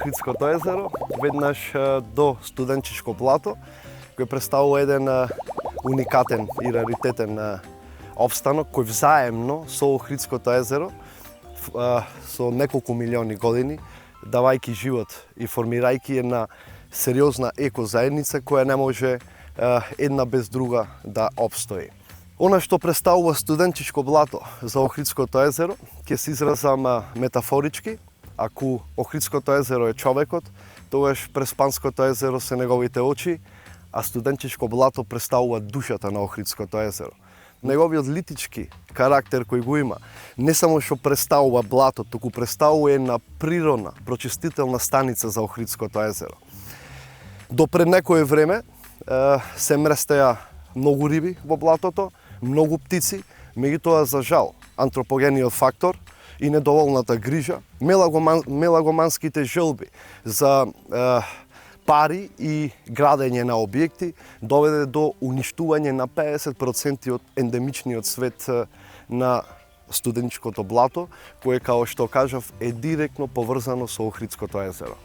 Охридското езеро, веднаш до Студенчишко блато, кој представува еден уникатен и раритетен опстанок кој взаемно со Охридското езеро со неколку милиони години, давајќи живот и формирајќи една сериозна екозаедница која не може една без друга да опстои. Она што представува Студенчишко блато за Охридското езеро, ќе се изразам метафорички. Ако Охридското езеро е човекот, тогаш Преспанското езеро се неговите очи, а Студенчишко блато представува душата на Охридското езеро. Неговиот литички карактер кој го има, не само што представува блато, туку представува една природна, прочистителна станица за Охридското езеро. До пред некое време се мрестеа многу риби во блатото, многу птици, меѓутоа за жал антропогениот фактор и недоволната грижа, мелагоманските желби за пари и градење на објекти доведе до уништување на 50% од ендемичниот свет на Студенчишкото блато, кое, као што кажав, е директно поврзано со Охридското езеро.